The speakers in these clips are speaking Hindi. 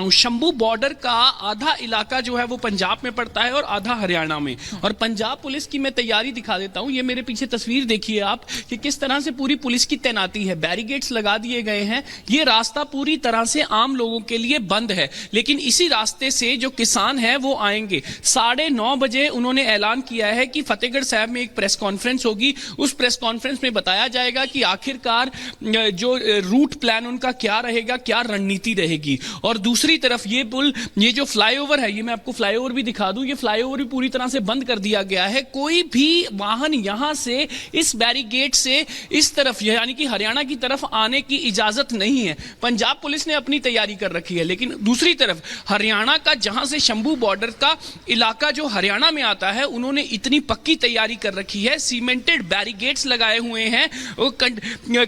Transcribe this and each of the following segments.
हूँ, शंभू बॉर्डर का आधा इलाका जो है वो पंजाब में पड़ता है और आधा हरियाणा में। और पंजाब पुलिस की मैं तैयारी दिखा देता हूँ, ये मेरे पीछे तस्वीर देखिए आप कि किस तरह से पूरी पुलिस की तैनाती है, बैरिकेड्स लगा दिए गए हैं। ये रास्ता पूरी तरह से आम लोगों के लिए बंद है, लेकिन इसी रास्ते से जो किसान हैं वो आएंगे। 9:30 बजे उन्होंने ऐलान किया है कि फतेहगढ़ साहब में एक प्रेस कॉन्फ्रेंस होगी। उस प्रेस कॉन्फ्रेंस में बताया जाएगा कि आखिरकार जो रूट प्लान उनका क्या रहेगा, क्या रणनीति रहेगी। और दूसरी तरफ ये पुल, ये जो फ्लाईओवर है, ये मैं आपको फ्लाईओवर भी दिखा दूं, ये फ्लाईओवर भी पूरी तरह से बंद कर दिया गया है। कोई भी वाहन यहां से इस बैरिकेड से इस तरफ यानी कि हरियाणा की तरफ आने की इजाजत नहीं है। पंजाब पुलिस ने अपनी तैयारी कर रखी है, लेकिन दूसरी तरफ हरियाणा का जहां से शंभू बॉर्डर का इलाका जो हरियाणा में आता है, उन्होंने इतनी पक्की तैयारी कर रखी है। सीमेंटेड बैरिकेड्स लगाए हुए हैं,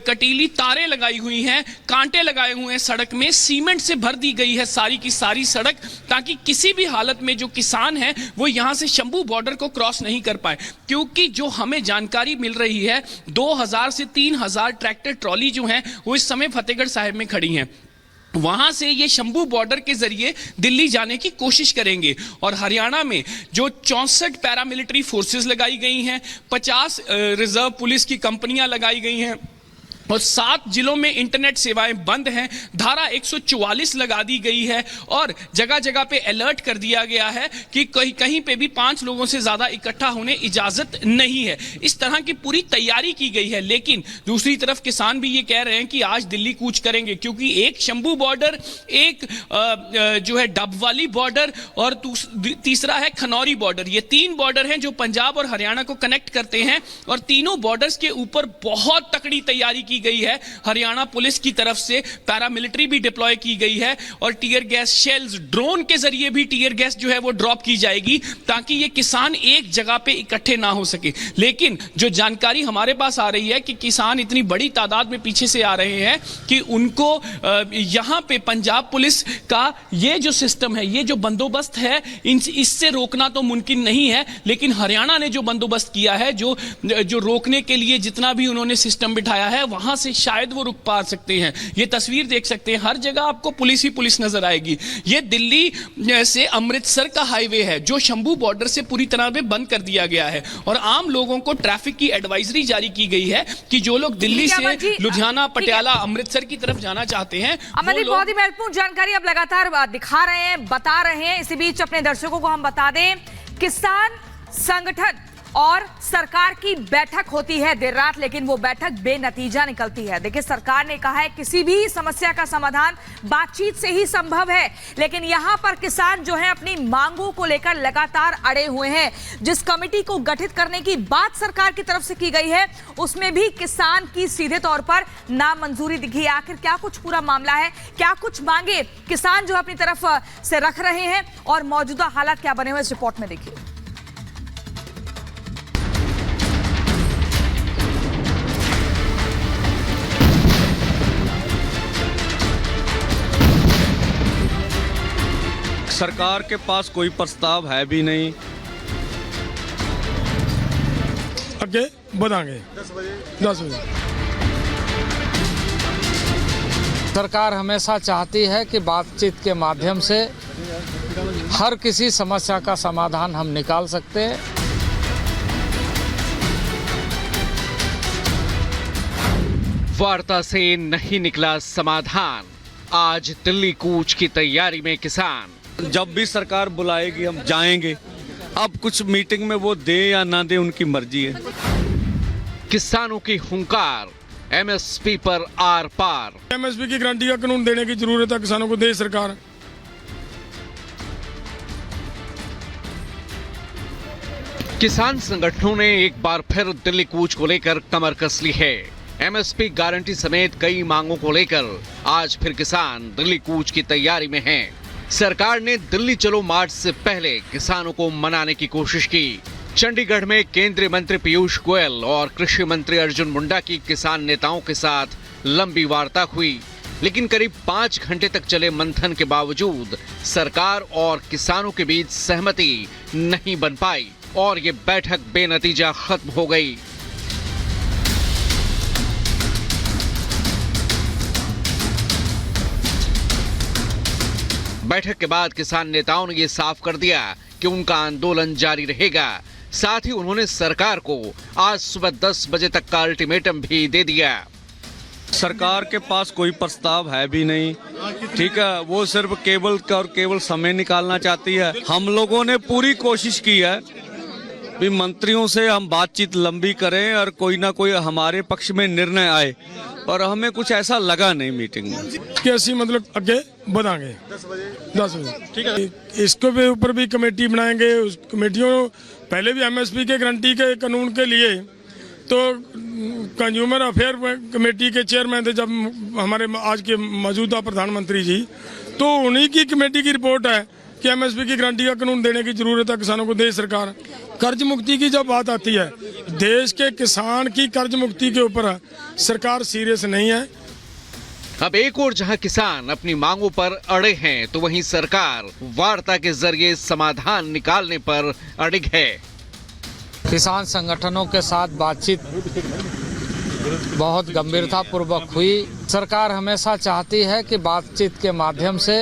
कटीली तारें लगाई हुई हैं, कांटे लगाए हुए हैं, सड़क में सीमेंट से भर दी गई है सारी की सारी सड़क, ताकि किसी भी हालत में जो किसान हैं वो यहां से शंभू बॉर्डर को क्रॉस नहीं कर पाए। क्योंकि जो हमें जानकारी मिल रही है, 2000 से 3000 ट्रैक्टर ट्रॉली जो हैं वो इस समय फतेहगढ़ साहिब में खड़ी हैं। वहां से ये शंभू बॉर्डर के जरिए दिल्ली जाने की कोशिश करेंगे। और हरियाणा में जो 64 पैरामिलिट्री फोर्सेस लगाई गई हैं, 50 रिजर्व पुलिस की कंपनियां लगाई गई हैं और 7 जिलों में इंटरनेट सेवाएं बंद हैं। धारा 144 लगा दी गई है और जगह जगह पे अलर्ट कर दिया गया है कि कहीं पे भी 5 लोगों से ज्यादा इकट्ठा होने इजाजत नहीं है। इस तरह की पूरी तैयारी की गई है। लेकिन दूसरी तरफ किसान भी ये कह रहे हैं कि आज दिल्ली कूच करेंगे, क्योंकि एक शंभू बॉर्डर, एक जो है डबवाली बॉर्डर और तीसरा है खनौरी बॉर्डर। ये 3 बॉर्डर हैं जो पंजाब और हरियाणा को कनेक्ट करते हैं और तीनों बॉर्डर्स के ऊपर बहुत तकड़ी तैयारी की गई है। हरियाणा पुलिस की तरफ से पैरामिलिट्री भी डिप्लॉय की गई है और टीयर गैस शेल्स, ड्रोन के जरिए भी टीयर गैस जो है वो ड्रॉप की जाएगी, ताकि ये किसान एक जगह पे इकट्ठे ना हो सके। लेकिन जो जानकारी हमारे पास आ रही है कि किसान इतनी बड़ी तादाद में पीछे से आ रहे हैं कि उनको यहां पे पंजाब पुलिस का ये जो सिस्टम है, ये जो बंदोबस्त है, इससे रोकना तो मुमकिन नहीं है। लेकिन हरियाणा ने जो बंदोबस्त किया है, जो रोकने के लिए जितना भी उन्होंने सिस्टम बिठाया है, वहां से शायद वो रुक पा सकते हैं। ये तस्वीर देख सकते हैं, हर जगह आपको पुलिस ही पुलिस नजर आएगी। ये दिल्ली से अमृतसर का हाईवे है जो शंभू बॉर्डर से पूरी तरह से बंद कर दिया गया है और आम लोगों को ट्रैफिक की एडवाइजरी जारी की गई है कि जो लोग दिल्ली से लुधियाना, पटियाला, अमृतसर की तरफ जाना चाहते हैं। अमरदीप, बहुत ही महत्वपूर्ण जानकारी आप लगातार दिखा रहे हैं, बता रहे हैं। इसी बीच अपने दर्शकों को हम बता दें, किसान संगठन और सरकार की बैठक होती है देर रात, लेकिन वो बैठक बेनतीजा निकलती है। देखिए, सरकार ने कहा है किसी भी समस्या का समाधान बातचीत से ही संभव है, लेकिन यहां पर किसान जो है अपनी मांगों को लेकर लगातार अड़े हुए हैं। जिस कमेटी को गठित करने की बात सरकार की तरफ से की गई है, उसमें भी किसान की सीधे तौर पर नामंजूरी दिखी। आखिर क्या कुछ पूरा मामला है, क्या कुछ मांगे किसान जो अपनी तरफ से रख रहे हैं और मौजूदा हालात क्या बने हुए, इस रिपोर्ट में देखिए। सरकार के पास कोई प्रस्ताव है भी नहीं। आगे बढ़ाएंगे 10 बजे। सरकार हमेशा चाहती है कि बातचीत के माध्यम से हर किसी समस्या का समाधान हम निकाल सकते हैं। वार्ता से नहीं निकला समाधान, आज दिल्ली कूच की तैयारी में किसान। जब भी सरकार बुलाएगी हम जाएंगे। अब कुछ मीटिंग में वो दे या ना दे, उनकी मर्जी है। किसानों की हुंकार, एमएसपी पर आर पार। एमएसपी की गारंटी का कानून देने की जरूरत है, किसानों को दे सरकार। किसान संगठनों ने एक बार फिर दिल्ली कूच को लेकर कमर कस ली है। एमएसपी गारंटी समेत कई मांगों को लेकर आज फिर किसान दिल्ली कूच की तैयारी में हैं। सरकार ने दिल्ली चलो मार्च से पहले किसानों को मनाने की कोशिश की। चंडीगढ़ में केंद्रीय मंत्री पीयूष गोयल और कृषि मंत्री अर्जुन मुंडा की किसान नेताओं के साथ लंबी वार्ता हुई, लेकिन करीब 5 घंटे तक चले मंथन के बावजूद सरकार और किसानों के बीच सहमति नहीं बन पाई और ये बैठक बेनतीजा खत्म हो गई। बैठक के बाद किसान नेताओं ने ये साफ कर दिया कि उनका आंदोलन जारी रहेगा। साथ ही उन्होंने सरकार को आज सुबह 10 बजे तक का अल्टीमेटम भी दे दिया। सरकार के पास कोई प्रस्ताव है भी नहीं, ठीक है, वो सिर्फ केवल समय निकालना चाहती है। हम लोगों ने पूरी कोशिश की है भी मंत्रियों से हम बातचीत लंबी करें और कोई ना कोई हमारे पक्ष में निर्णय आए, और हमें कुछ ऐसा लगा नहीं मीटिंग में कि ऐसी मतलब आगे बढ़ाएंगे 10 बजे, ठीक है। इसके भी ऊपर भी कमेटी बनाएंगे। उस कमेटियों पहले भी एमएसपी के गारंटी के कानून के लिए तो कंज्यूमर अफेयर कमेटी के चेयरमैन थे जब हमारे आज के मौजूदा प्रधानमंत्री जी, तो उन्हीं की कमेटी की रिपोर्ट है कि एमएसपी की गारंटी का कानून देने की जरूरत है किसानों को। देश सरकार कर्ज मुक्ति की जब बात आती है, देश के किसान की कर्ज मुक्ति के ऊपर सरकार सीरियस नहीं है। अब एक और जहां किसान अपनी मांगों पर अड़े हैं, तो वहीं सरकार वार्ता के जरिए समाधान निकालने पर अड़िग है। किसान संगठनों के साथ बातचीत बहुत गंभीरतापूर्वक हुई। सरकार हमेशा चाहती है कि बातचीत के माध्यम से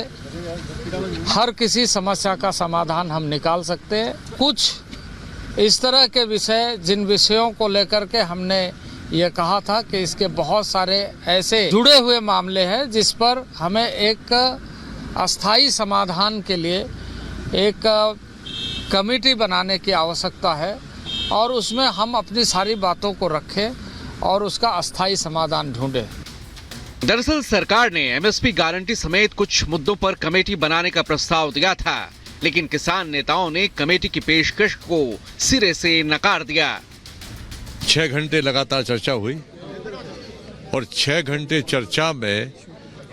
हर किसी समस्या का समाधान हम निकाल सकते हैं। कुछ इस तरह के विषय, जिन विषयों को लेकर के हमने ये कहा था कि इसके बहुत सारे ऐसे जुड़े हुए मामले हैं जिस पर हमें एक अस्थायी समाधान के लिए एक कमेटी बनाने की आवश्यकता है, और उसमें हम अपनी सारी बातों को रखें और उसका अस्थायी समाधान ढूंढें। दरअसल सरकार ने एमएसपी गारंटी समेत कुछ मुद्दों पर कमेटी बनाने का प्रस्ताव दिया था, लेकिन किसान नेताओं ने कमेटी की पेशकश को सिरे से नकार दिया। 6 घंटे लगातार चर्चा हुई और 6 घंटे चर्चा में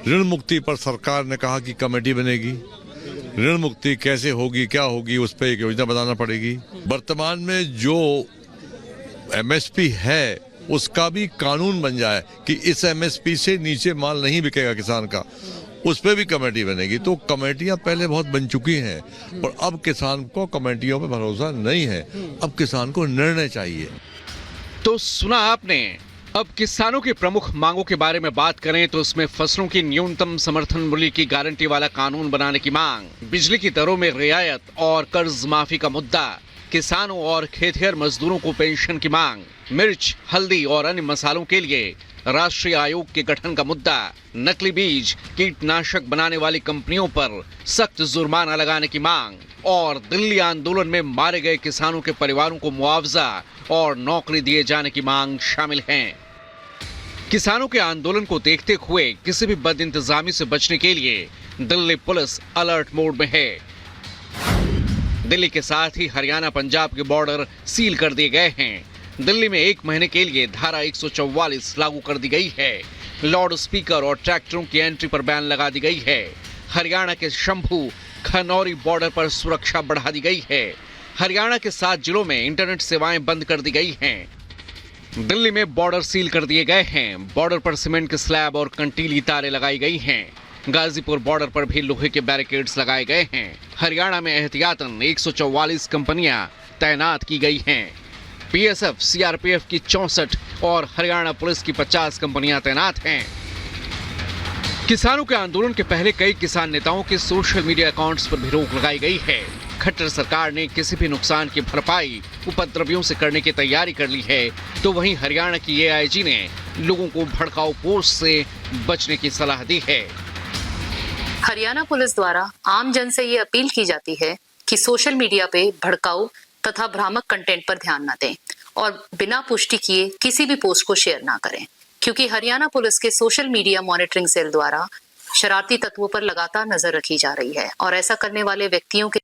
ऋण मुक्ति पर सरकार ने कहा कि कमेटी बनेगी। ऋण मुक्ति कैसे होगी, क्या होगी, उस पर एक योजना बनाना पड़ेगी। वर्तमान में जो एमएसपी है उसका भी कानून बन जाए कि इस एमएसपी से नीचे माल नहीं बिकेगा किसान का, उस पर भी कमेटी बनेगी। तो कमेटियां पहले बहुत बन चुकी हैं और अब किसान को कमेटियों पे भरोसा नहीं है। अब किसान को निर्णय चाहिए। तो सुना आपने। अब किसानों की प्रमुख मांगों के बारे में बात करें तो उसमें फसलों की न्यूनतम समर्थन मूल्य की गारंटी वाला कानून बनाने की मांग, बिजली की दरों में रियायत और कर्ज माफी का मुद्दा, किसानों और खेतिहर मजदूरों को पेंशन की मांग, मिर्च, हल्दी और अन्य मसालों के लिए राष्ट्रीय आयोग के गठन का मुद्दा, नकली बीज, कीटनाशक बनाने वाली कंपनियों पर सख्त जुर्माना लगाने की मांग और दिल्ली आंदोलन में मारे गए किसानों के परिवारों को मुआवजा और नौकरी दिए जाने की मांग शामिल हैं। किसानों के आंदोलन को देखते हुए किसी भी बदइंतजामी से बचने के लिए दिल्ली पुलिस अलर्ट मोड में है। दिल्ली के साथ ही हरियाणा पंजाब के बॉर्डर सील कर दिए गए हैं। दिल्ली में 1 महीने के लिए धारा 144 लागू कर दी गई है। लाउड स्पीकर और ट्रैक्टरों की एंट्री पर बैन लगा दी गई है। हरियाणा के शंभू खनौरी बॉर्डर पर सुरक्षा बढ़ा दी गई है। हरियाणा के 7 जिलों में इंटरनेट सेवाएं बंद कर दी गई हैं। दिल्ली में बॉर्डर सील कर दिए गए हैं। बॉर्डर पर सीमेंट के स्लैब और कंटीली तारें लगाई गई हैं। गाजीपुर बॉर्डर पर भी लोहे के बैरिकेड्स लगाए गए हैं। हरियाणा में एहतियातन 144 कंपनियां तैनात की गई हैं। बीएसएफ, सीआरपीएफ की 64 और हरियाणा पुलिस की 50 कंपनियां तैनात हैं। किसानों के आंदोलन के पहले कई किसान नेताओं के सोशल मीडिया अकाउंट्स पर भी रोक लगाई गई है। खट्टर सरकार ने किसी भी नुकसान की भरपाई उपद्रवियों से करने की तैयारी कर ली है, तो वहीं हरियाणा की एआईजी ने लोगों को भड़काऊ पोस्ट से बचने की सलाह दी है। हरियाणा पुलिस द्वारा आम जन से ये अपील की जाती है कि सोशल मीडिया पे भड़काऊ तथा भ्रामक कंटेंट पर ध्यान न दें और बिना पुष्टि किए किसी भी पोस्ट को शेयर ना करें, क्योंकि हरियाणा पुलिस के सोशल मीडिया मॉनिटरिंग सेल द्वारा शरारती तत्वों पर लगातार नजर रखी जा रही है और ऐसा करने वाले व्यक्तियों के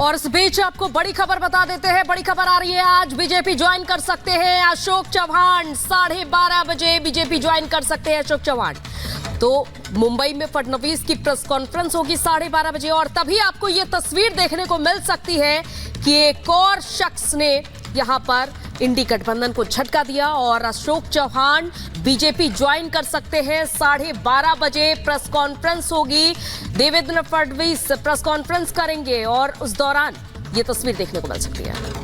और इस बीच आपको बड़ी खबर बता देते हैं। बड़ी खबर आ रही है, आज बीजेपी ज्वाइन कर सकते हैं अशोक चौहान। 12:30 बजे बीजेपी ज्वाइन कर सकते हैं अशोक चौहान। तो मुंबई में फडणवीस की प्रेस कॉन्फ्रेंस होगी 12:30 बजे और तभी आपको यह तस्वीर देखने को मिल सकती है कि एक और शख्स ने यहां पर इंडी गठबंधन को झटका दिया और अशोक चौहान बीजेपी ज्वाइन कर सकते हैं। 12:30 बजे प्रेस कॉन्फ्रेंस होगी, देवेंद्र फडणवीस प्रेस कॉन्फ्रेंस करेंगे और उस दौरान ये तस्वीर देखने को मिल सकती है।